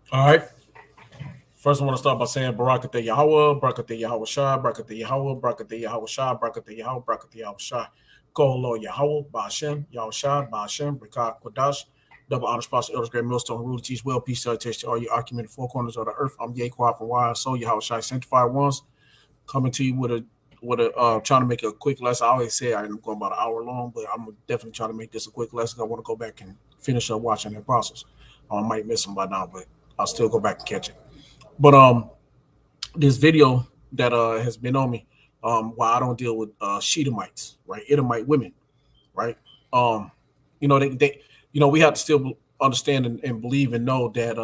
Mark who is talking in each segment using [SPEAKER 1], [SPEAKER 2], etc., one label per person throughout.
[SPEAKER 1] All right. First, I want to start by saying Barakatah Yahweh, Barakatah Yahweh Shah, Barakatah Yahweh, Barakatah Yahweh Shah, Barakatah Yahweh, Barakatah Yahweh Shah. Go, Lord Yahweh, Ba'ashem, Yahweh Shah, Ba'ashem, Brakah Kodash. Double honor spots, elders, great millstone, rule, teach well, peace, salutation to all you occupant four corners of the earth. I'm Yahweh from Wire, so Yahweh Shai, sanctified ones, coming to you with a trying to make a quick lesson. I always say I'm going about an hour long, but I'm definitely trying to make this a quick lesson. I want to go back and finish up watching that process. I might miss them by now, but I'll still go back and catch it. But this video that has been on me, why I don't deal with Shedomites, right? Edomite women, right? Um, we have to still understand and believe and know that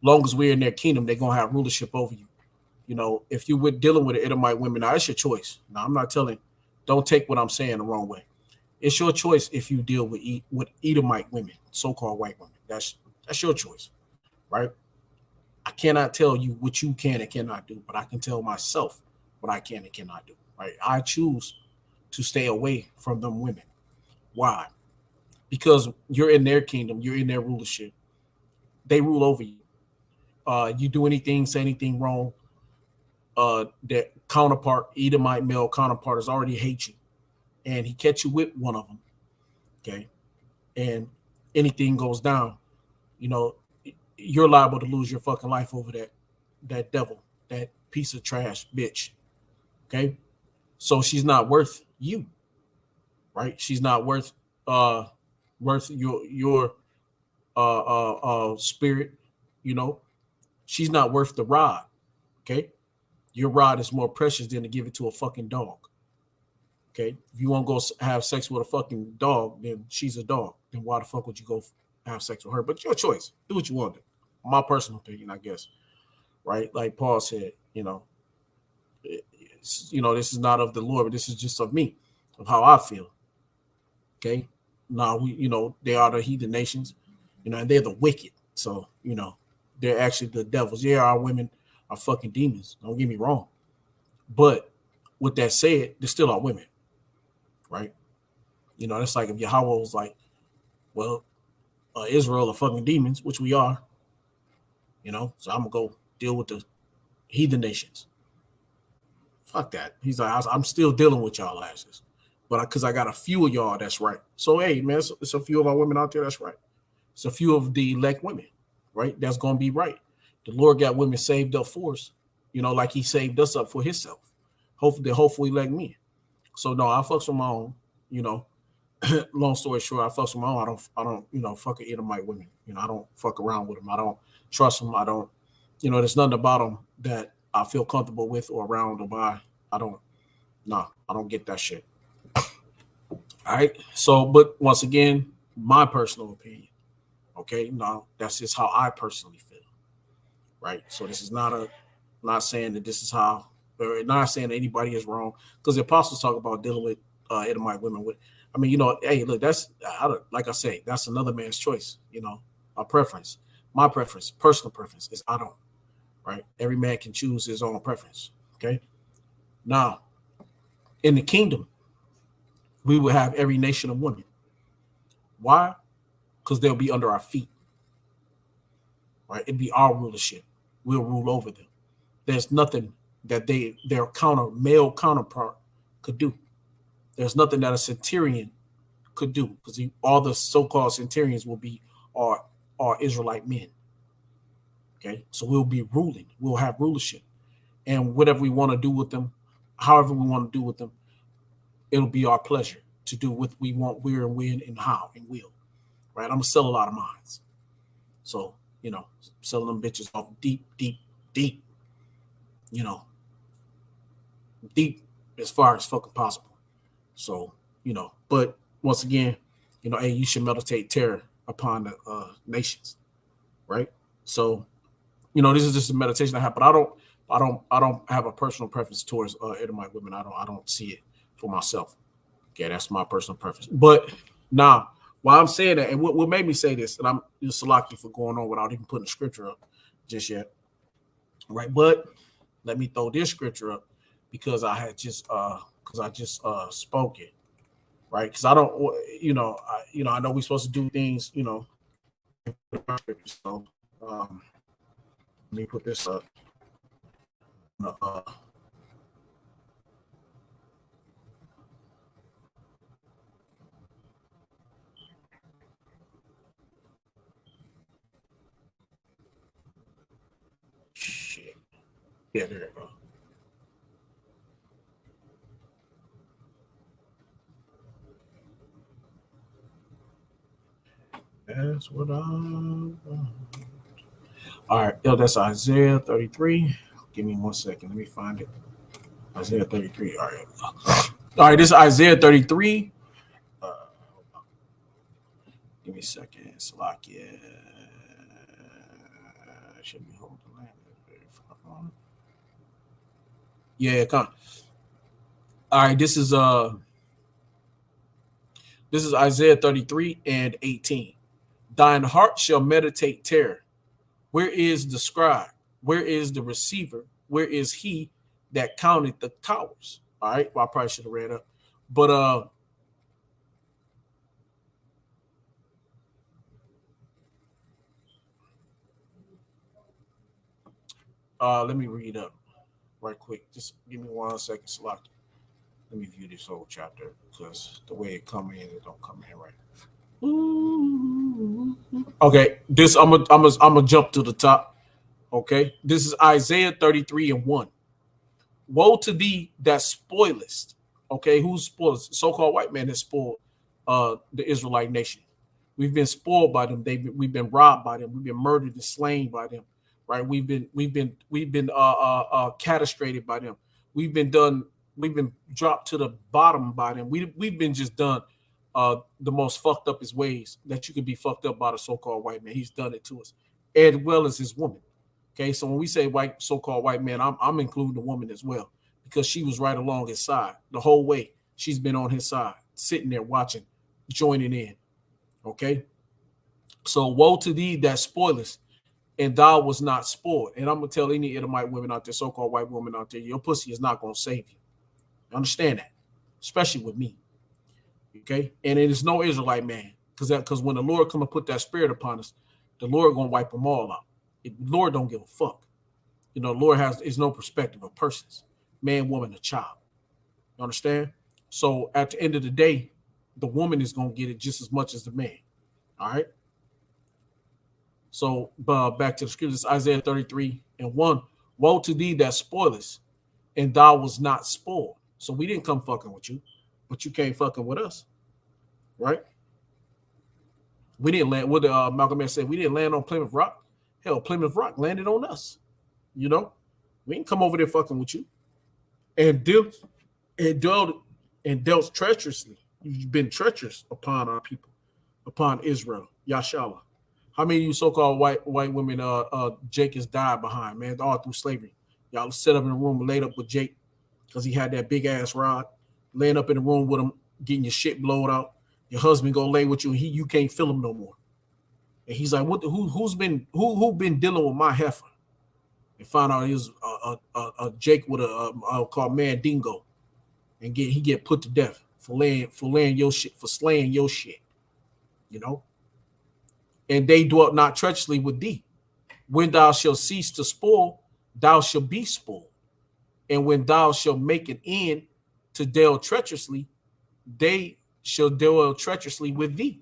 [SPEAKER 1] long as we're in their kingdom, they're gonna have rulership over you. If you were dealing with Edomite women, now it's your choice. Now I'm not telling, don't take what I'm saying the wrong way. It's your choice if you deal with Edomite women, so-called white women. That's your choice, right? I cannot tell you what you can and cannot do, but I can tell myself what I can and cannot do. Right? I choose to stay away from them women. Why? Because you're in their kingdom, you're in their rulership. They rule over you. You do anything, say anything wrong, that counterpart, Edomite male counterpart, is already hate you, and he catch you with one of them. Okay, and anything goes down, you know, you're liable to lose your fucking life over that devil, that piece of trash bitch. Okay, so she's not worth you, right? She's not worth your spirit. You know, she's not worth the rod. Okay, your rod is more precious than to give it to a fucking dog. Okay, if you want to go have sex with a fucking dog, then she's a dog. Then why the fuck would you go have sex with her? But your choice. Do what you want to. My personal opinion, I guess. Right? Like Paul said, this is not of the Lord, but this is just of me, of how I feel. Okay. Now they are the heathen nations, and they're the wicked. So, they're actually the devils. Yeah, our women are fucking demons. Don't get me wrong. But with that said, they still are women, right? It's like if Yahweh was like, well, Israel are fucking demons, which we are, so I'm gonna go deal with the heathen nations. Fuck that. He's like, I'm still dealing with y'all asses, but because I got a few of y'all that's right. So hey, man, it's a few of our women out there that's right. It's a few of the elect women, right? That's gonna be right. The Lord got women saved up for us, like He saved us up for Himself. Hopefully, like me. So no, I fucks with my own. You know, long story short, I fucks with my own. I don't, fuck with Edomite women. I don't fuck around with them. I don't trust them. I don't, there's nothing about them that I feel comfortable with or around or by. I don't, no, I don't get that shit. All right. So, but once again, my personal opinion. Okay. No, that's just how I personally feel. Right. So this is not saying that this is how, or not saying that anybody is wrong, because the apostles talk about dealing with Edomite women with. I mean, hey, look, like I say, that's another man's choice. A preference. My preference, personal preference, is I don't. Right. Every man can choose his own preference. Okay. Now, in the kingdom, we will have every nation of women. Why? Because they'll be under our feet. Right. It'd be our rulership. We'll rule over them. There's nothing that their male counterpart could do. There's nothing that a centurion could do, because all the so-called centurions will be our Israelite men. Okay, so we'll be ruling. We'll have rulership, and whatever we want to do with them, however we want to do with them, it'll be our pleasure to do what we want, where and when and how and will. Right? I'm gonna sell a lot of mines, so selling them bitches off deep, deep, deep. You know, deep as far as fucking possible. So, but once again, hey, you should meditate terror upon the nations, right? So, this is just a meditation I have, but I don't have a personal preference towards Edomite women. I don't see it for myself. Okay, that's my personal preference. But now, while I'm saying that, and what made me say this, and I'm Salaki for going on without even putting the scripture up just yet, right? But let me throw this scripture up because I just spoke it, right? Because I don't, I know we're supposed to do things, so, Let me put this up. Shit. Yeah, there you go. That's what I'm. All right, yo, that's Isaiah 33. Give me 1 second. Let me find it. Isaiah 33. All right. All right, this is Isaiah 33. Give me a second. Salakia. Should be holding the land. Yeah, come. All right, this is Isaiah 33 and 18. Thine heart shall meditate terror. Where is the scribe? Where is the receiver? Where is he that counted the towers? All right. Well, I probably should have read up. But let me read up right quick. Just give me 1 second, Salaki. Let me view this whole chapter because the way it come in, it don't come in right. Okay, this I'm gonna jump to the top. Okay, this is Isaiah 33 and 1. Woe to thee that spoilest. Okay, who spoils? So-called white man has spoiled the Israelite nation. We've been spoiled by them. We've been robbed by them. We've been murdered and slain by them. Right? We've been castrated by them. We've been dropped to the bottom by them. We've been just done the most fucked up his ways that you could be fucked up by the so-called white man. He's done it to us, as well as his woman. Okay, so when we say white, so-called white man, I'm including the woman as well, because she was right along his side the whole way. She's been on his side, sitting there watching, joining in. Okay, so woe to thee that spoilest, and thou was not spoiled. And I'm gonna tell any Edomite women out there, so-called white women out there, your pussy is not gonna save you. Understand that, especially with me. Okay, and it is no Israelite man, because when the Lord come and put that spirit upon us, the Lord gonna wipe them all out. The Lord don't give a fuck. You know, the Lord is no perspective of persons, man, woman, or child. You understand? So at the end of the day, the woman is gonna get it just as much as the man. All right. So back to the scriptures, Isaiah 33 and 1. Woe to thee that spoilest, and thou was not spoiled. So we didn't come fucking with you, but you came fucking with us, right? We didn't land. What Malcolm X said, we didn't land on Plymouth Rock. Hell, Plymouth Rock landed on us. You know, we didn't come over there fucking with you. And dealt treacherously. You've been treacherous upon our people, upon Israel, Yashala. How many of you so-called white women Jake has died behind, man, all through slavery? Y'all set up in a room, laid up with Jake because he had that big ass rod, laying up in the room with him, getting your shit blown out. Your husband gonna lay with you, and you can't feel him no more. And he's like, who's been dealing with my heifer? And find out he was a Jake with a called man dingo, and he get put to death for laying your shit, for slaying your shit, you know. And they dwelt not treacherously with thee. When thou shalt cease to spoil, thou shalt be spoiled. And when thou shalt make an end to deal treacherously, they shall deal treacherously with thee.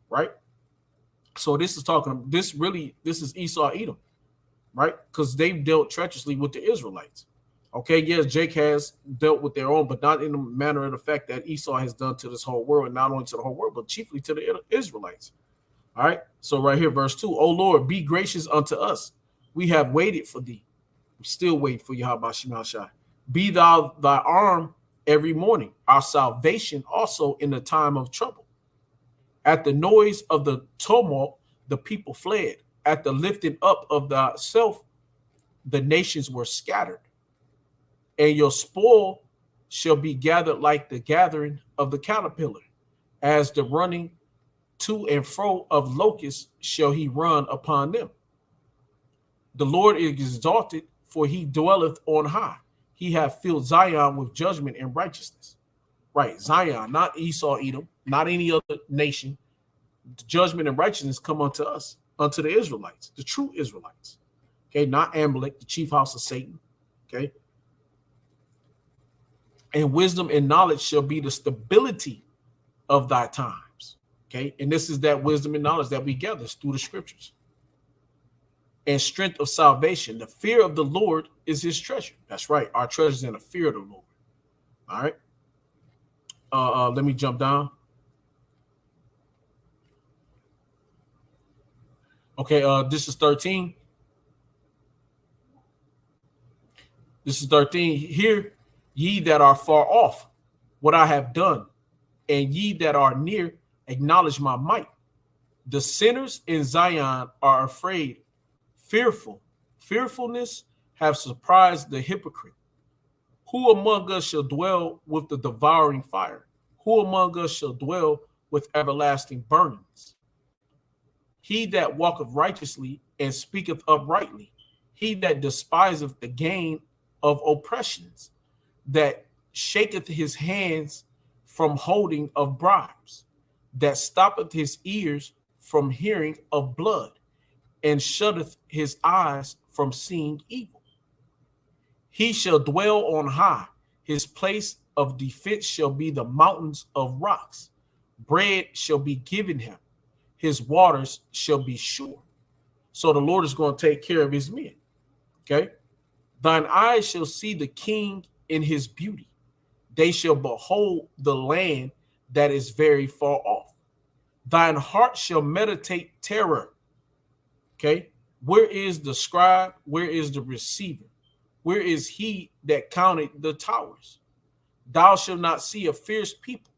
[SPEAKER 1] Right? So this is Esau Edom, right? Because they've dealt treacherously with the Israelites. Okay, yes, Jake has dealt with their own, but not in the manner of the fact that Esau has done to this whole world, and not only to the whole world, but chiefly to the Israelites. All right, so right here, verse 2, O Lord, be gracious unto us. We have waited for thee. We still wait for you, Habashimashai. Be thou thy arm every morning, our salvation also in the time of trouble. At the noise of the tumult, the people fled. At the lifting up of thyself, the nations were scattered. And your spoil shall be gathered like the gathering of the caterpillar. As the running to and fro of locusts shall he run upon them. The Lord is exalted, for he dwelleth on high. He hath filled Zion with judgment and righteousness. Right, Zion, not Esau, Edom, not any other nation. The judgment and righteousness come unto us, unto the Israelites, the true Israelites. Okay, not Amalek, the chief house of Satan. Okay. And wisdom and knowledge shall be the stability of thy times. Okay. And this is that wisdom and knowledge that we gather through the scriptures. And strength of salvation. The fear of the Lord is his treasure. That's right. Our treasure is in the fear of the Lord. All right. Let me jump down. Okay. This is 13. This is 13. Hear ye that are far off what I have done, and ye that are near acknowledge my might. The sinners in Zion are afraid, fearful. Fearfulness have surprised the hypocrite. Who among us shall dwell with the devouring fire? Who among us shall dwell with everlasting burnings? He that walketh righteously and speaketh uprightly, he that despiseth the gain of oppressions, that shaketh his hands from holding of bribes, that stoppeth his ears from hearing of blood, and shutteth his eyes from seeing evil. He shall dwell on high. His place of defense shall be the mountains of rocks. Bread shall be given him. His waters shall be sure. So the Lord is going to take care of his men. Okay. Thine eyes shall see the king in his beauty. They shall behold the land that is very far off. Thine heart shall meditate terror. Okay. Where is the scribe? Where is the receiver? Where is he that counted the towers? Thou shalt not see a fierce people,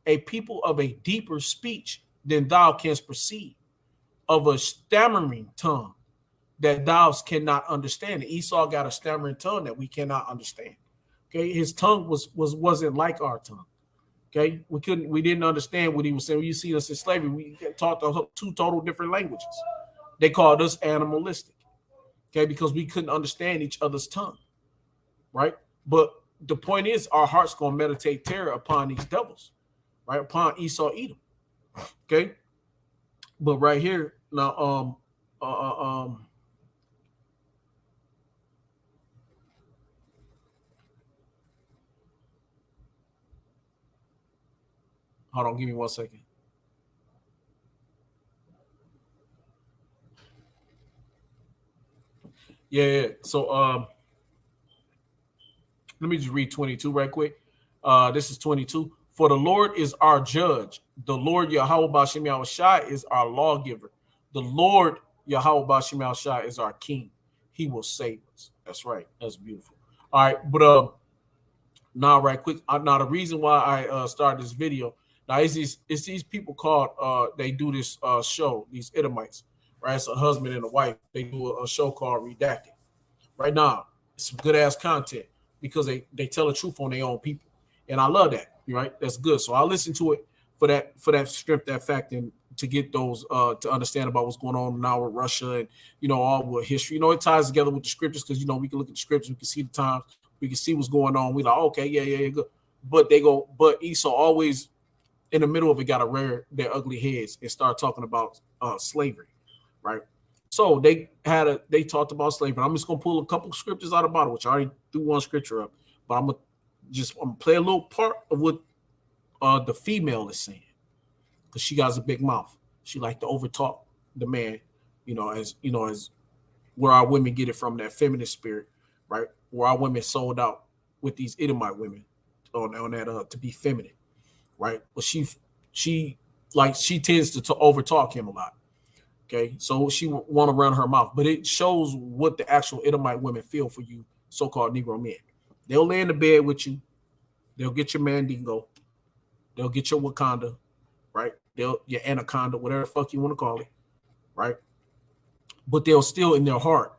[SPEAKER 1] a people of a deeper speech than thou canst perceive, of a stammering tongue that thou cannot understand. Esau got a stammering tongue that we cannot understand. Okay, his tongue wasn't like our tongue. Okay, we didn't understand what he was saying. When you see us in slavery, we talked two total different languages. They called us animalistic. Okay, because we couldn't understand each other's tongue, right? But the point is, our heart's gonna meditate terror upon these devils, right? Upon Esau, Edom. Okay, but right here now, hold on, give me 1 second. Yeah. So let me just read 22 right quick. This is 22. For the Lord is our judge. The Lord Yahweh Bashem Yahushai is our lawgiver. The Lord Yahweh Bashem Yahushai is our king. He will save us. That's right. That's beautiful. All right, but now right quick. Now the reason why I started this video now is these people called they do this show, these Edomites, right? It's a husband and a wife. They do a show called Redacted. Right now, it's some good ass content because they tell the truth on their own people, and I love that. Right, that's good. So I listen to it for that strength, that fact, and to get those to understand about what's going on now with Russia and all with history. It ties together with the scriptures because we can look at the scriptures, we can see the times, we can see what's going on. We like, okay, yeah, good. But Esau always in the middle of it got to rear their ugly heads and start talking about slavery, right? So they talked about slavery. I'm just gonna pull a couple scriptures out of the Bible, which I already threw one scripture up, but I'm gonna play a little part of what the female is saying, because she got a big mouth. She like to overtalk the man, as where our women get it from, that feminist spirit, right? Where our women sold out with these Edomite women on that to be feminine, right? But she tends to overtalk him a lot. Okay, so she want to run her mouth, but it shows what the actual Edomite women feel for you, so-called Negro men. They'll lay in the bed with you. They'll get your Mandingo. They'll get your Wakanda, right? Your Anaconda, whatever the fuck you want to call it, right? But they'll still in their heart,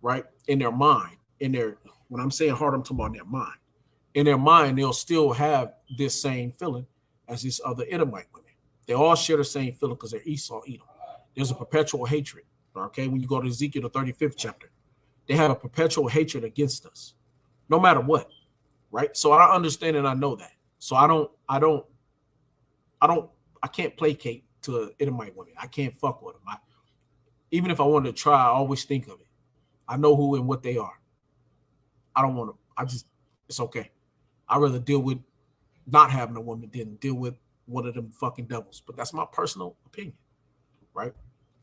[SPEAKER 1] right? In their mind, when I'm saying heart, I'm talking about their mind. In their mind, they'll still have this same feeling as these other Edomite women. They all share the same feeling because they're Esau, Edom. There's a perpetual hatred, okay? When you go to Ezekiel, the 35th chapter, they have a perpetual hatred against us, no matter what, right? So I understand and I know that. So I can't placate to Edomite women. I can't fuck with them. Even if I wanted to try, I always think of it. I know who and what they are. I don't want to. It's okay. I'd rather deal with not having a woman than deal with one of them fucking devils. But that's my personal opinion, right?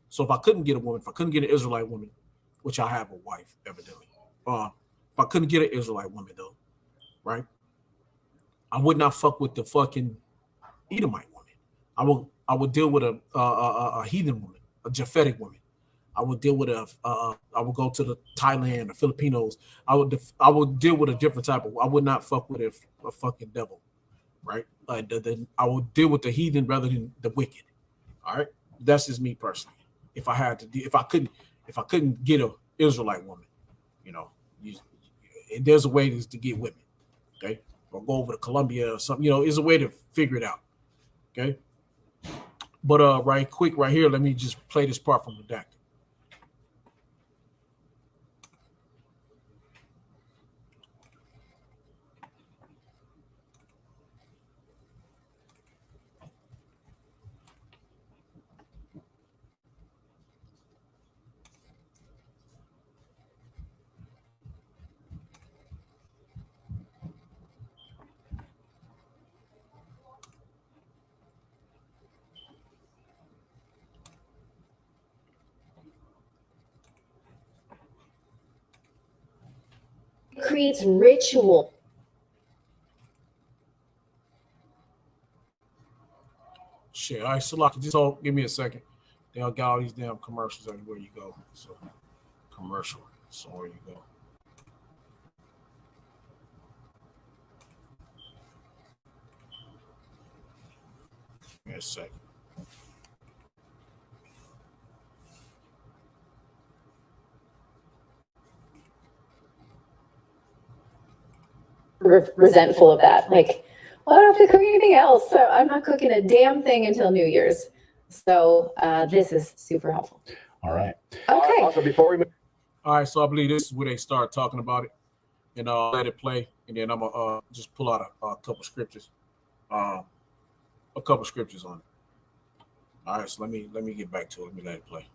[SPEAKER 1] So if I couldn't get a woman, if I couldn't get an Israelite woman, which I have a wife, evidently. If I couldn't get an Israelite woman, though, right? I would not fuck with the fucking Edomite woman. I would deal with a heathen woman, a Japhetic woman. I would deal with I would go to the Thailand, the Filipinos. I would deal with a different type of. I would not fuck with a fucking devil, right? Like I would deal with the heathen rather than the wicked. All right, that's just me personally. If I couldn't get an Israelite woman, there's a way to get women, okay? Or go over to Colombia or something. There's a way to figure it out, okay? But right quick, right here, let me just play this part from Redacted.
[SPEAKER 2] Creates ritual.
[SPEAKER 1] Shit, all right, Salaki, just give me a second. They all got all these damn commercials everywhere you go. So, commercial. So where you go. Give me a second.
[SPEAKER 2] Resentful of that. Like, well, I don't have to cook anything else. So I'm not cooking a damn thing until New Year's. So this is super helpful.
[SPEAKER 3] All right.
[SPEAKER 2] Okay.
[SPEAKER 3] Also, before we move.
[SPEAKER 1] All right, so I believe this is where they start talking about it, and I'll let it play, and then I'm gonna just pull out a couple scriptures, on it. All right, so let me get back to it. Let me let it play.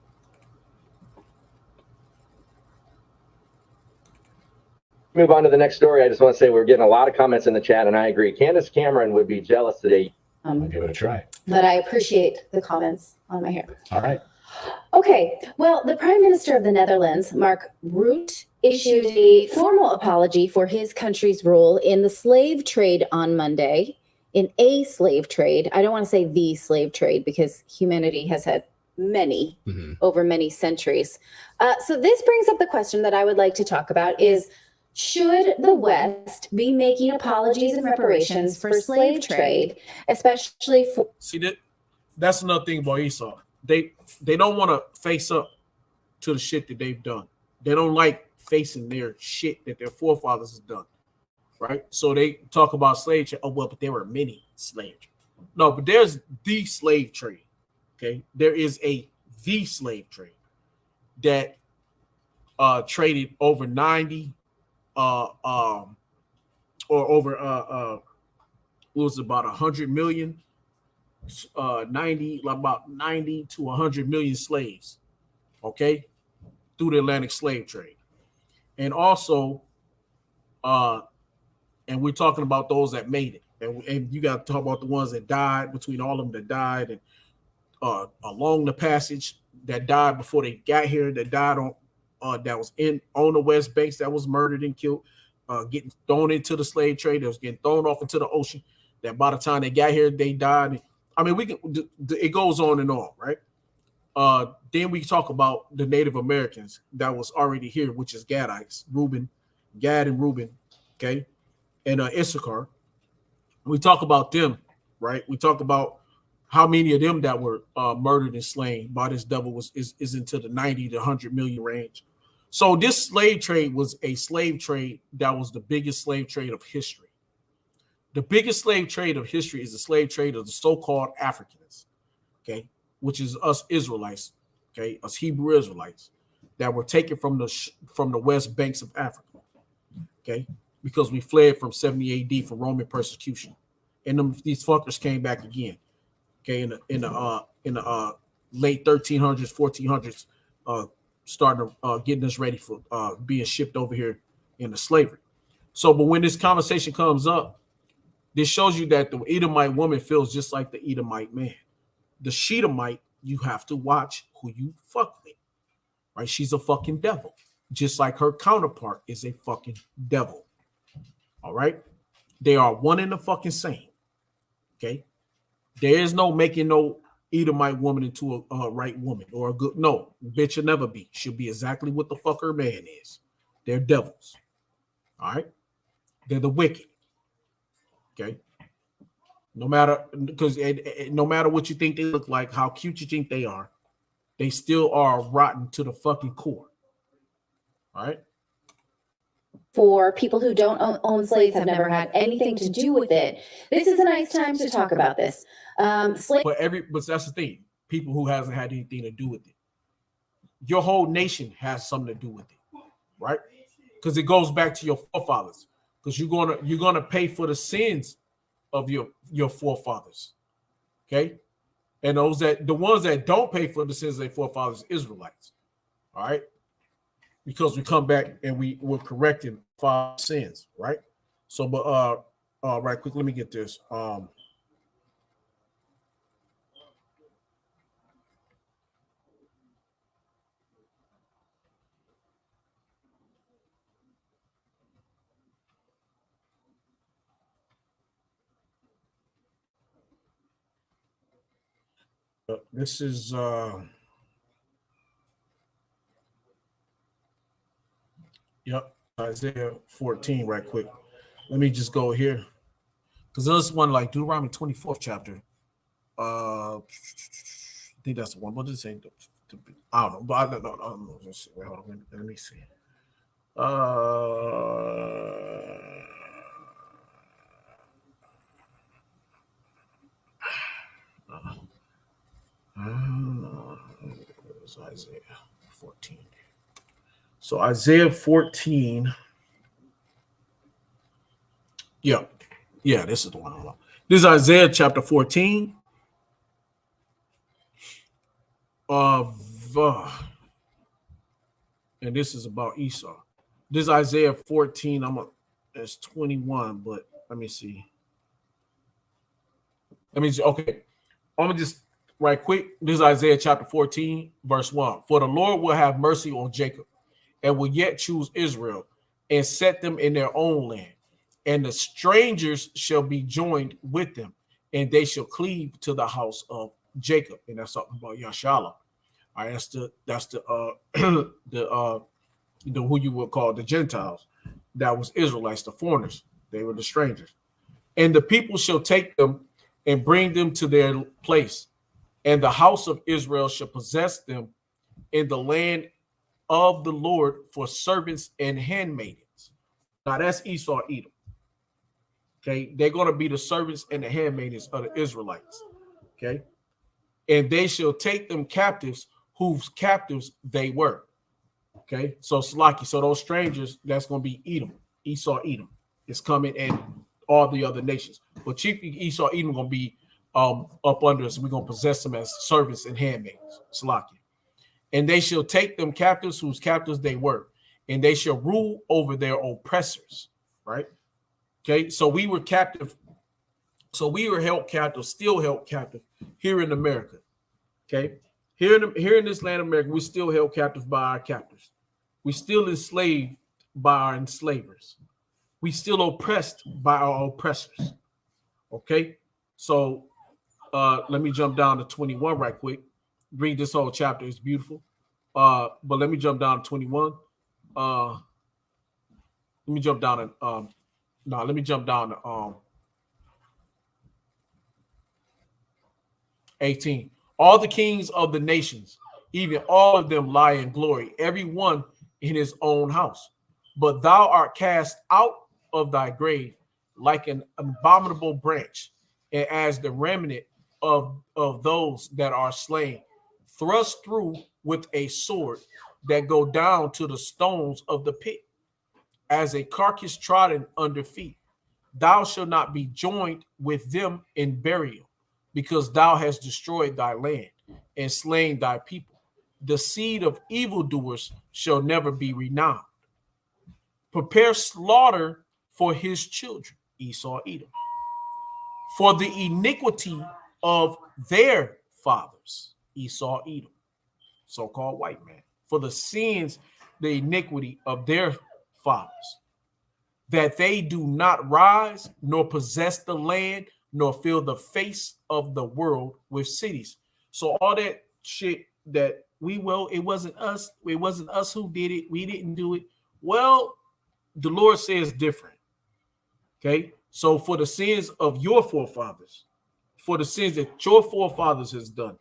[SPEAKER 3] Move on to the next story. I just want to say we're getting a lot of comments in the chat, and I agree. Candace Cameron would be jealous today.
[SPEAKER 4] I'll give it a try.
[SPEAKER 2] But I appreciate the comments on my hair.
[SPEAKER 4] All right.
[SPEAKER 2] Okay, well, the Prime Minister of the Netherlands, Mark Rutte, issued a formal apology for his country's role in the slave trade on Monday, in a slave trade. I don't want to say the slave trade because humanity has had many over many centuries. So this brings up the question that I would like to talk about is, should the West be making apologies and reparations for slave trade, especially for...
[SPEAKER 1] See, that's another thing about Esau. They don't want to face up to the shit that they've done. They don't like facing their shit that their forefathers has done, right? So they talk about slave trade. Oh, well, but there were many slave trade. No, but there's the slave trade, okay? There is the slave trade that traded over 90 or over what was it, about 100 million, about 90 to 100 million slaves, okay, through the Atlantic slave trade. And also and we're talking about those that made it, and you got to talk about the ones that died, between all of them that died, and along the passage that died before they got here, that died on that was on the West Banks, that was murdered and killed, getting thrown into the slave trade, that was getting thrown off into the ocean, that by the time they got here, they died. I mean, it goes on and on, right? Then we talk about the Native Americans that was already here, which is Gadites, Gad and Reuben, okay, and Issachar. We talk about them, right? We talk about how many of them that were murdered and slain by this devil is into the 90 to 100 million range. So this slave trade was a slave trade that was the biggest slave trade of history. The biggest slave trade of history is the slave trade of the so-called Africans, okay, which is us Israelites, okay, us Hebrew Israelites that were taken from the West Banks of Africa, okay, because we fled from 70 AD for Roman persecution, and these fuckers came back again, okay, in the late 1300s, 1400s, starting to getting us ready for being shipped over here into slavery. So, but when this conversation comes up, this shows you that the Edomite woman feels just like the Edomite man. The Shedomite, you have to watch who you fuck with, right? She's a fucking devil, just like her counterpart is a fucking devil. All right, they are one and the fucking same. Okay, there is no making no Edomite woman into a right woman or a good. No, bitch will never be. She'll be exactly what the fuck her man is. They're devils. All right, they're the wicked. Okay. No matter, because no matter what you think they look like, how cute you think they are, they still are rotten to the fucking core. All right.
[SPEAKER 2] For people who don't own slaves, have never had anything to do with it, this is a nice time to talk about this.
[SPEAKER 1] But that's the thing. People who hasn't had anything to do with it. Your whole nation has something to do with it, right? Because it goes back to your forefathers. Because you're gonna pay for the sins of your forefathers. Okay. And the ones that don't pay for the sins of their forefathers, Israelites. All right. Because we come back and we're correcting father sins, right? So, but right quick, let me get this. This is yep, Isaiah 14, right quick. Let me just go here. Because this one, like Deuteronomy 24th chapter. I think that's the one. What did it say? I don't know, but I don't know. Let's see. Wait, hold on. Let me see. It's Isaiah 14. So Isaiah 14. Yeah, this is the one. This is Isaiah chapter 14. And this is about Esau. This is Isaiah 14. It's 21, but let me see. Okay. I'm gonna just right quick. This is Isaiah chapter 14, verse 1. For the Lord will have mercy on Jacob and will yet choose Israel and set them in their own land. And the strangers shall be joined with them, and they shall cleave to the house of Jacob. And that's talking about Yashala. All right, that's the who you would call the Gentiles. That was Israelites, the foreigners. They were the strangers. And the people shall take them and bring them to their place. And the house of Israel shall possess them in the land of the Lord for servants and handmaidens. Now that's Esau, Edom. Okay, they're going to be the servants and the handmaidens of the Israelites. Okay, and they shall take them captives, whose captives they were. Okay, so Salaki, so those strangers, that's going to be Edom, Esau, Edom. It's coming, and all the other nations. But chiefly Esau, Edom going to be up under us. We're going to possess them as servants and handmaids. Salaki. And they shall take them captives, whose captives they were, and they shall rule over their oppressors. Right? Okay, so we were captive. So we were held captive, still held captive here in America. Okay, here in this land of America, we're still held captive by our captors. We still enslaved by our enslavers. We still oppressed by our oppressors. Okay, so let me jump down to 21 right quick. Read this whole chapter; it's beautiful. But let me jump down to 21. Let me jump down to let me jump down to 18. All the kings of the nations, even all of them, lie in glory, every one in his own house. But thou art cast out of thy grave like an abominable branch, and as the remnant of those that are slain, thrust through with a sword that go down to the stones of the pit, as a carcass trodden under feet. Thou shalt not be joined with them in burial, because thou hast destroyed thy land and slain thy people. the seed of evildoers shall never be renowned. Prepare slaughter for his children, Esau, Edom, for the iniquity of their fathers, Esau, Edom, so-called white man, for the sins, the iniquity of their fathers, that they do not rise, nor possess the land, nor fill the face of the world with cities. So all that shit that it wasn't us who did it, we didn't do it. Well, the Lord says different. Okay, so for the sins of your forefathers, for the sins that your forefathers has done,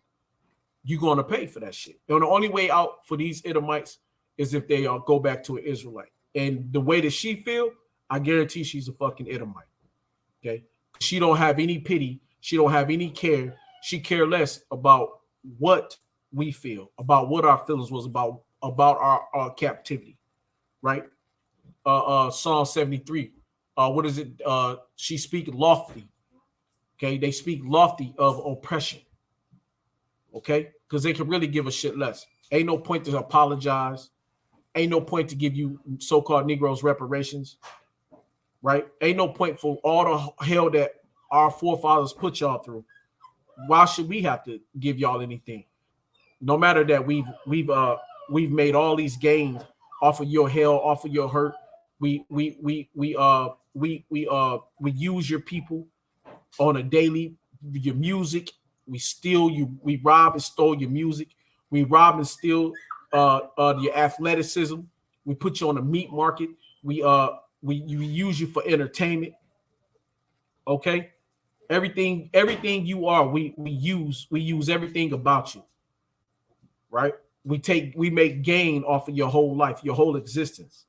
[SPEAKER 1] you're going to pay for that shit. And the only way out for these Edomites is if they go back to an Israelite. And the way that she feel, I guarantee she's a fucking Edomite. Okay, she don't have any pity. She don't have any care. She care less about what we feel, about what our feelings was about our captivity, right? Psalm 73. What is it? She speak lofty. Okay, they speak lofty of oppression. Okay, because they can really give a shit less. Ain't no point to apologize. Ain't no point to give you so-called Negroes reparations. Right? Ain't no point for all the hell that our forefathers put y'all through. Why should we have to give y'all anything? No matter that we've made all these gains off of your hell, off of your hurt. We use your people on a daily. Your music, we steal you. We rob and stole your music. We rob and steal your athleticism. We put you on the meat market. We use you for entertainment. Okay, everything you are, we use everything about you. Right? We make gain off of your whole life, your whole existence.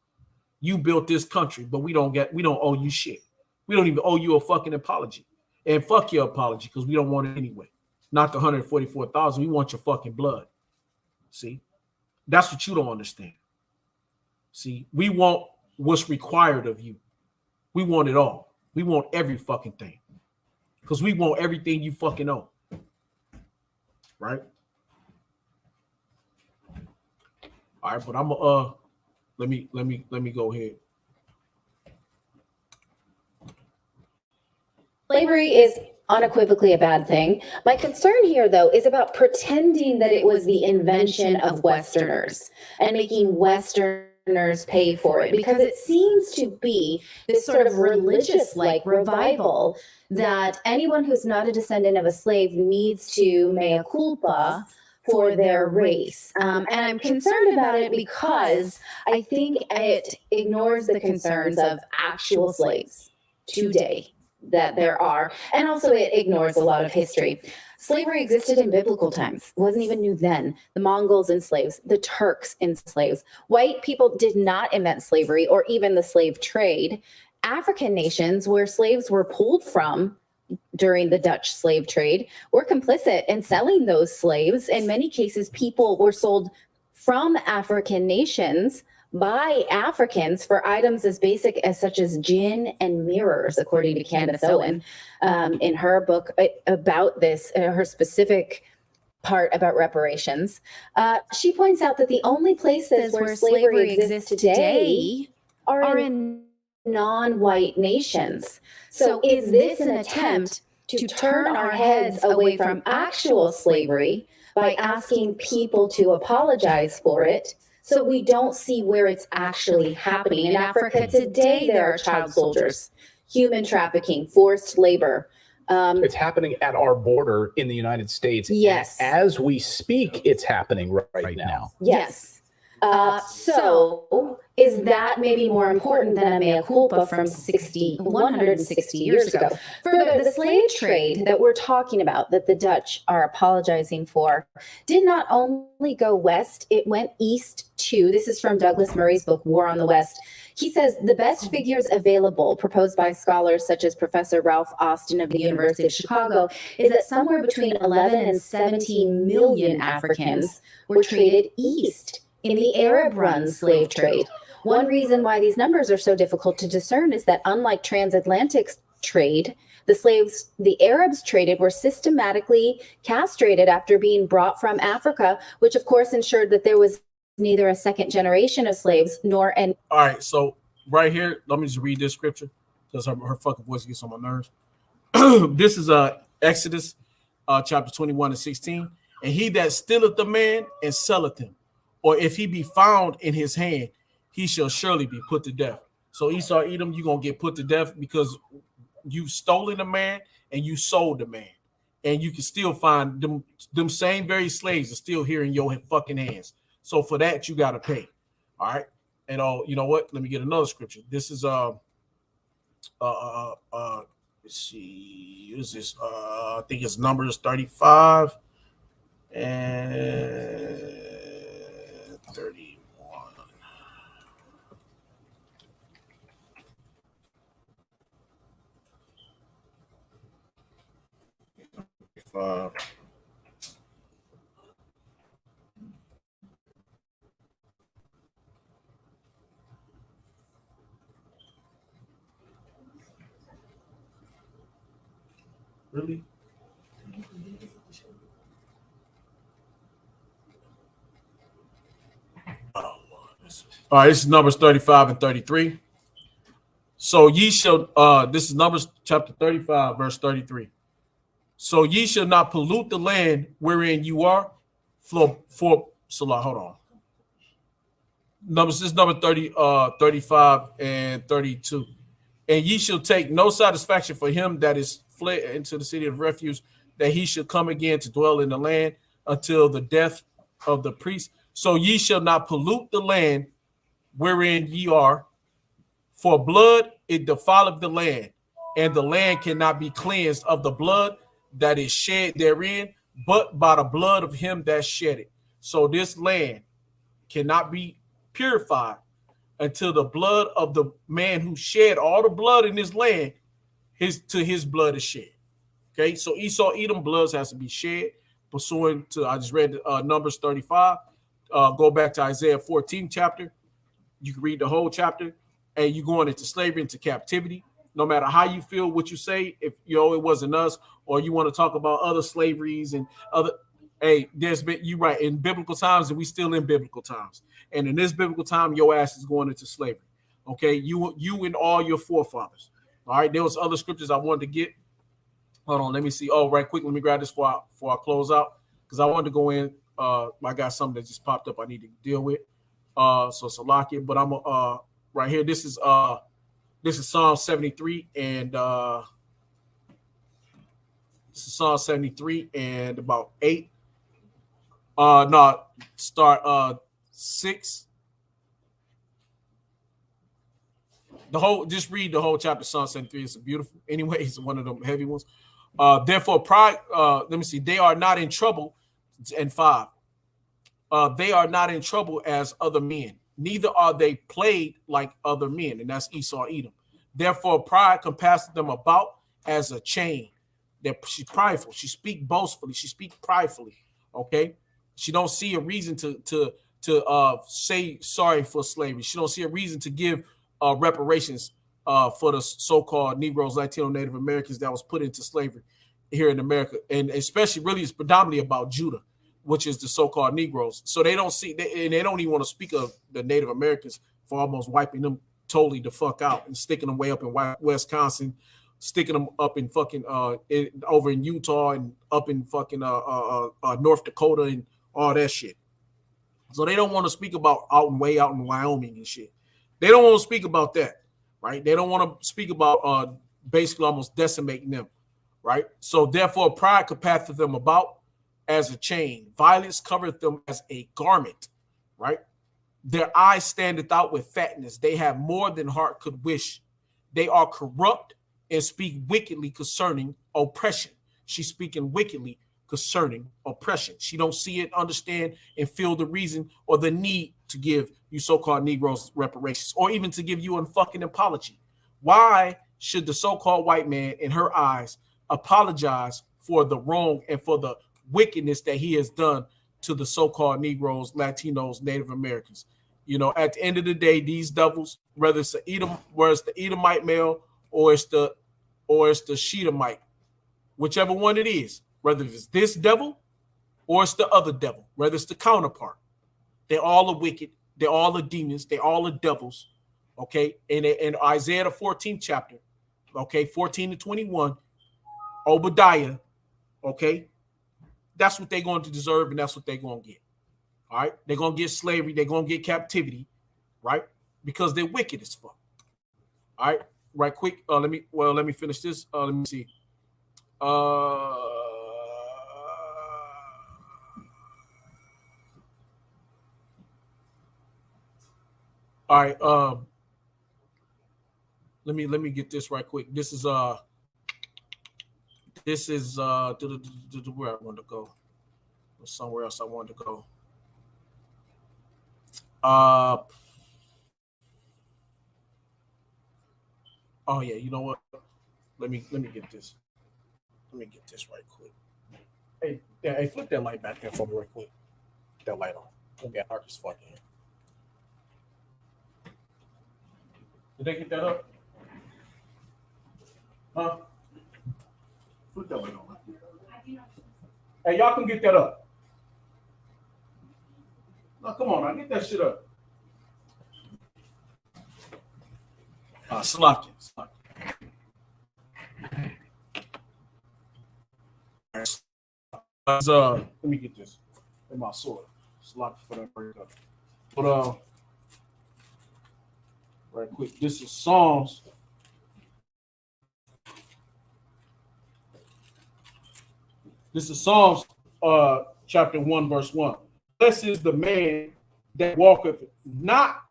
[SPEAKER 1] You built this country, but we don't owe you shit. We don't even owe you a fucking apology. And fuck your apology, because we don't want it anyway. Not the 144,000. We want your fucking blood. See? That's what you don't understand. See, we want what's required of you. We want it all. We want every fucking thing. Because we want everything you fucking own. Right? All right, but I'm let me go ahead.
[SPEAKER 2] Slavery is unequivocally a bad thing. My concern here, though, is about pretending that it was the invention of Westerners and making Westerners pay for it, because it seems to be this sort of religious-like revival that anyone who's not a descendant of a slave needs to mea culpa for their race. And I'm concerned about it because I think it ignores the concerns of actual slaves today that there are. And also it ignores a lot of history. Slavery existed in biblical times. It wasn't even new then. The Mongols and slaves, the Turks and slaves. White people did not invent slavery or even the slave trade. African nations where slaves were pulled from during the Dutch slave trade were complicit in selling those slaves. In many cases, people were sold from African nations by Africans for items as basic as such as gin and mirrors, according to Candace Owen, in her book about this, her specific part about reparations. She points out that the only places where slavery exists today are in non-white nations. So is this an attempt to turn our heads away from actual slavery by asking people to apologize for it, so we don't see where it's actually happening? In Africa today, there are child soldiers, human trafficking, forced labor.
[SPEAKER 4] It's happening at our border in the United States.
[SPEAKER 2] Yes.
[SPEAKER 4] As we speak, it's happening right now.
[SPEAKER 2] Yes. So is that maybe more important than a mea culpa from 160 years ago? Further, the slave trade that we're talking about, that the Dutch are apologizing for, did not only go west, it went east too. This is from Douglas Murray's book, War on the West. He says the best figures available, proposed by scholars such as Professor Ralph Austin of the University of Chicago, is that somewhere between 11 and 17 million Africans were traded east in the Arab-run slave trade. One reason why these numbers are so difficult to discern is that unlike transatlantic trade. The slaves the Arabs traded were systematically castrated after being brought from Africa, which of course ensured that there was neither a second generation of slaves nor an.
[SPEAKER 1] All right, so right here, let me just read this scripture because her fucking voice gets on my nerves. This is Exodus chapter 21 and 16. And he that stealeth the man and selleth him, or if he be found in his hand, he shall surely be put to death. So Esau, Edom, you're going to get put to death because you stolen a man and you sold a man. And you can still find them same very slaves are still here in your fucking hands. So for that, you got to pay. All right. And you know what? Let me get another scripture. This is let's see, is this I think it's Numbers 35 and 31. Really? All right, this is Numbers 35 and 33. So ye shall, this is Numbers chapter 35, verse 33. So ye shall not pollute the land wherein you are. Hold on. This is number 35 and 32. And ye shall take no satisfaction for him that is fled into the city of refuge, that he shall come again to dwell in the land until the death of the priest. So ye shall not pollute the land wherein ye are, for blood it defileth the land, and the land cannot be cleansed of the blood that is shed therein, but by the blood of him that shed it. So this land cannot be purified until the blood of the man who shed all the blood in this land, his blood is shed. Okay, so Esau, Edom bloods has to be shed pursuant to, I just read Numbers 35. Go back to Isaiah 14 chapter. You can read the whole chapter, and you're going into slavery, into captivity. No matter how you feel, what you say, if it wasn't us, or you want to talk about other slaveries and other, hey, there's been, you right, in biblical times, and we still in biblical times. And in this biblical time, your ass is going into slavery. Okay, you and all your forefathers. All right, there was other scriptures I wanted to get. Hold on, let me see. Oh, right quick, let me grab this before I close out, because I wanted to go in. I got something that just popped up I need to deal with. So Salakia, but I'm right here. This is Psalm 73 and this is Psalm 73 and about 8. No, start 6. Just read the whole chapter, Psalm 73. It's beautiful. Anyway, it's one of them heavy ones. Therefore, pride, let me see, they are not in trouble. And 5. They are not in trouble as other men, neither are they plagued like other men. And that's Esau, Edom. Therefore, pride compasseth them about as a chain. She's prideful. She speak boastfully. She speak pridefully. Okay. She don't see a reason to say sorry for slavery. She don't see a reason to give reparations for the so-called Negroes, Latino, Native Americans that was put into slavery here in America. And especially really it's predominantly about Judah, which is the so-called Negroes. So they don't see, and they don't even want to speak of the Native Americans for almost wiping them totally the fuck out and sticking them way up in Wisconsin, sticking them up in fucking over in Utah and up in fucking North Dakota and all that shit. So they don't want to speak about way out in Wyoming and shit. They don't want to speak about that, right? They don't want to speak about basically almost decimating them, right? So therefore, pride compasseth them about as a chain. Violence covereth them as a garment, right? Their eyes standeth out with fatness. They have more than heart could wish. They are corrupt and speak wickedly concerning oppression. She's speaking wickedly concerning oppression. She don't see it, understand, and feel the reason or the need to give you so-called Negroes reparations or even to give you a fucking apology. Why should the so-called white man in her eyes apologize for the wrong and for the wickedness that he has done to the so-called Negroes, Latinos, Native Americans? You know, at the end of the day, these devils, whether it's the Edomite male or it's the or it's the Shedomite, whichever one it is, whether it's this devil or it's the other devil, whether it's the counterpart. They're all are wicked. They're all are demons. They're all are devils. Okay. In Isaiah the 14th chapter, okay, 14 to 21, Obadiah, okay, that's what they're going to deserve, and that's what they're going to get. All right. They're going to get slavery. They're going to get captivity, right? Because they're wicked as fuck. All right. Right quick. Let me finish this. Let me see. All right. Let me get this right quick. This is where I want to go. Or somewhere else I wanted to go. Oh yeah, you know what? Let me get this. Let me get this right quick. Hey, flip that light back there for me right quick. That light on. It'll get dark as fuck in here. Did they get that up? Huh? Flip that light on. Hey, y'all can get that up. No, come on, man. Get that shit up. Slocky. Let me get this in my sword. Slocky for that break up. But right quick, this is Psalms. This is Psalms chapter 1, verse 1. Blessed is the man that walketh not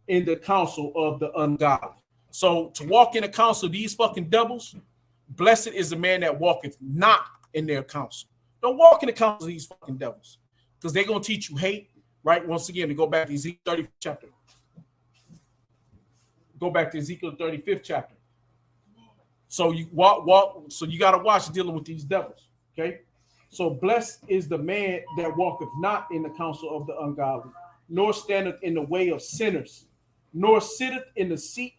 [SPEAKER 1] in the counsel of the ungodly. So to walk in the counsel of these fucking devils, blessed is the man that walketh not in their counsel. Don't walk in the counsel of these fucking devils, because they're going to teach you hate, right? Once again, to go back to Ezekiel 30th chapter. Go back to Ezekiel 35th chapter. So you so you got to watch dealing with these devils, okay? So blessed is the man that walketh not in the counsel of the ungodly, nor standeth in the way of sinners, nor sitteth in the seat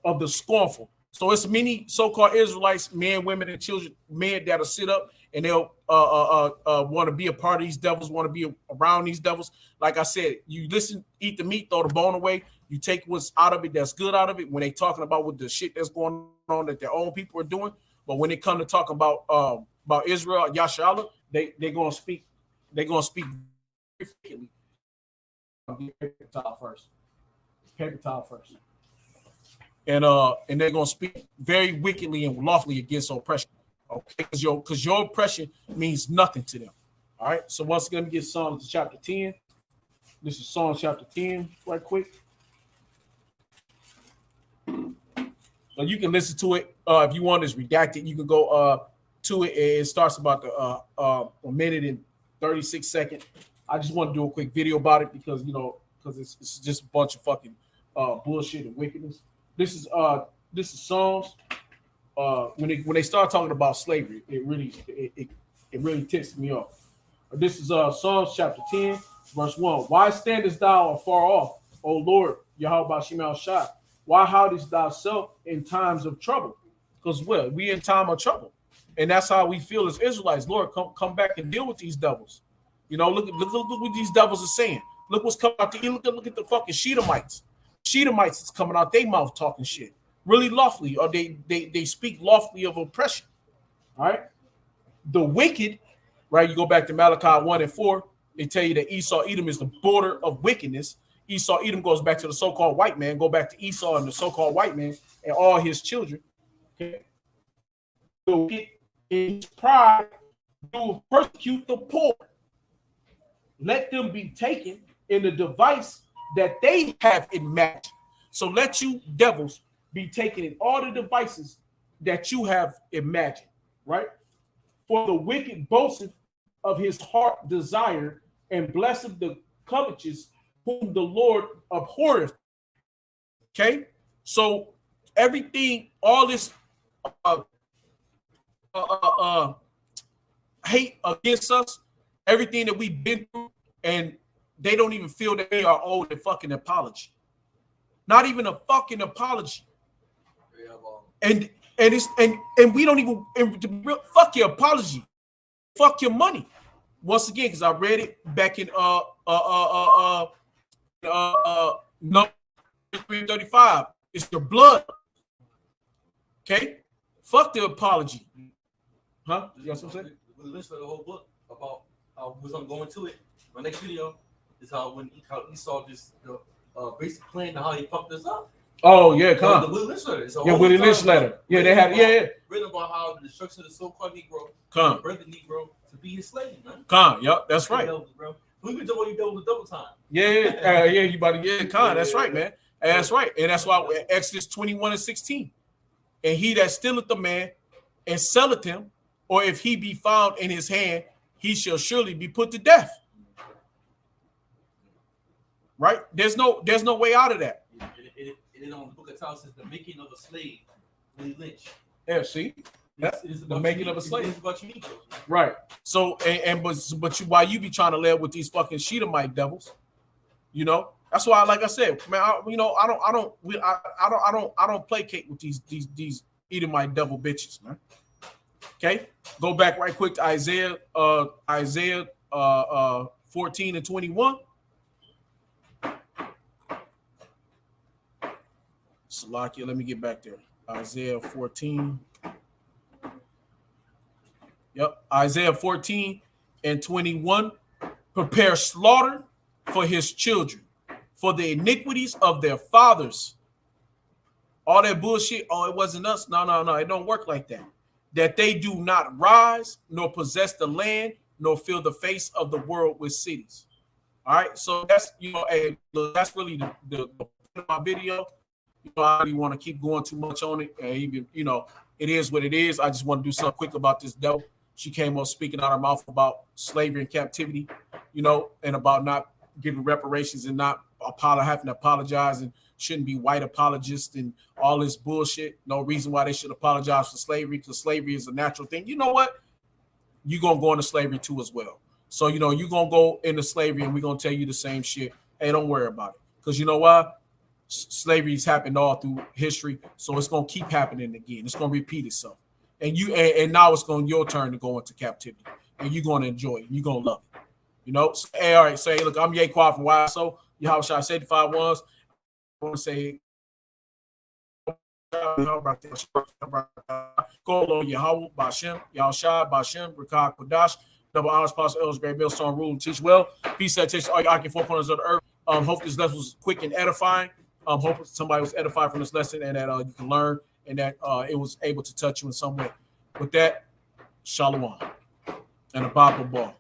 [SPEAKER 1] of the scornful. So it's many so-called Israelites, men, women, and children, men that'll sit up and they'll want to be a part of these devils, want to be around these devils. Like I said, you listen, eat the meat, throw the bone away. You take what's out of it that's good out of it when they talking about what the shit that's going on that their own people are doing. But when it come to talk about Israel, Yashala, they're gonna speak. They're gonna speak paper towel first. Paper towel first. And they're gonna speak very wickedly and lawfully against oppression. Okay, because your oppression means nothing to them. All right. So once again, we get Psalms chapter 10. This is Psalms chapter 10, right quick. So you can listen to it if you want. It's redacted. You can go to it. It starts about a minute and 36 seconds. I just want to do a quick video about it because it's just a bunch of fucking bullshit and wickedness. This is Psalms. When they start talking about slavery, it really ticks me off. This is Psalms chapter 10, verse 1. Why standest thou afar off, O Lord, Yahweh Shemal Shai? Why hidest thou self in times of trouble? Because we in time of trouble. And that's how we feel as Israelites. Lord, come back and deal with these devils. Look what these devils are saying. Look what's coming out. Look at the fucking Shedomites. Shedomites is coming out their mouth talking shit. Really lawfully, or they speak lawfully of oppression. All right. The wicked, right? You go back to Malachi 1 and 4, they tell you that Esau Edom is the border of wickedness. Esau Edom goes back to the so-called white man. Go back to Esau and the so-called white man and all his children. Okay. The wicked in his pride will persecute the poor. Let them be taken in the device that they have imagined. So let you devils be taken in all the devices that you have imagined, right? For the wicked boasteth of his heart desire, and blesseth the covetous whom the Lord abhorreth. Okay, so everything, all this hate against us, everything that we've been through, and they don't even feel that they are owed a fucking apology. Not even a fucking apology. And And it's and we don't even fuck your apology, fuck your money. Once again, because I read it back in number 335. It's your blood. Okay, fuck the apology. Huh? You got something to say?
[SPEAKER 5] We listened to the whole book about how we're gonna go into it. My next video is how he saw this basic plan and how he fucked this up.
[SPEAKER 1] Oh yeah, come.
[SPEAKER 5] The Willie Lynch letter.
[SPEAKER 1] Yeah, Willie Lynch letter. Yeah, they had. Yeah.
[SPEAKER 5] Written about how the destruction of the so-called Negro, bred the Negro to be his slave, man.
[SPEAKER 1] Con, yep, that's right.
[SPEAKER 5] We been doing double time.
[SPEAKER 1] Yeah, you about to con. That's right, man. And that's right, and that's why Exodus 21:16. And he that stealeth the man and selleth him, or if he be found in his hand, he shall surely be put to death. Right? There's no way out of that.
[SPEAKER 5] And on the book of Titus says the making of a slave, Willie Lynch.
[SPEAKER 1] Yeah, see,
[SPEAKER 5] it's
[SPEAKER 1] the making of a slave.
[SPEAKER 5] It's about you,
[SPEAKER 1] right? So, but while you be trying to live with these fucking Shedomite devils, you know, that's why, like I said, man, I don't placate with these Edomite devil bitches, man. Okay, go back right quick to Isaiah 14 and 21. Salakia, let me get back there. Isaiah 14. Yep, Isaiah 14 and 21. Prepare slaughter for his children, for the iniquities of their fathers. All that bullshit, oh, it wasn't us. No, it don't work like that. That they do not rise, nor possess the land, nor fill the face of the world with cities. All right, so that's, that's really the point of my video. I don't even want to keep going too much on it. Even, it is what it is. I just want to do something quick about this dope. She came up speaking out her mouth about slavery and captivity, and about not giving reparations and not having to apologize and shouldn't be white apologists and all this bullshit. No reason why they should apologize for slavery, because slavery is a natural thing. You know what? You're going to go into slavery too as well. So, you're going to go into slavery and we're going to tell you the same shit. Hey, don't worry about it. Because you know why? Slavery's happened all through history, so it's going to keep happening again. It's going to repeat itself. And now it's going your turn to go into captivity, and you're going to enjoy it. You're going to love it. So, hey, all right. So, hey, look, I'm Yaquan from YSO. How should I say the 5 ones? I want to say, Golo Yahweh Bashem, Yahshai Bashem, Rakah Kodash, double honors, apostle, elders, great millstone, rule, and teach well. Peace, salutation, all your occupied 4 corners of the earth. Hope this lesson was quick and edifying. Hope somebody was edified from this lesson and that you can learn and that it was able to touch you in some way. With that, shalom and a Bible ball.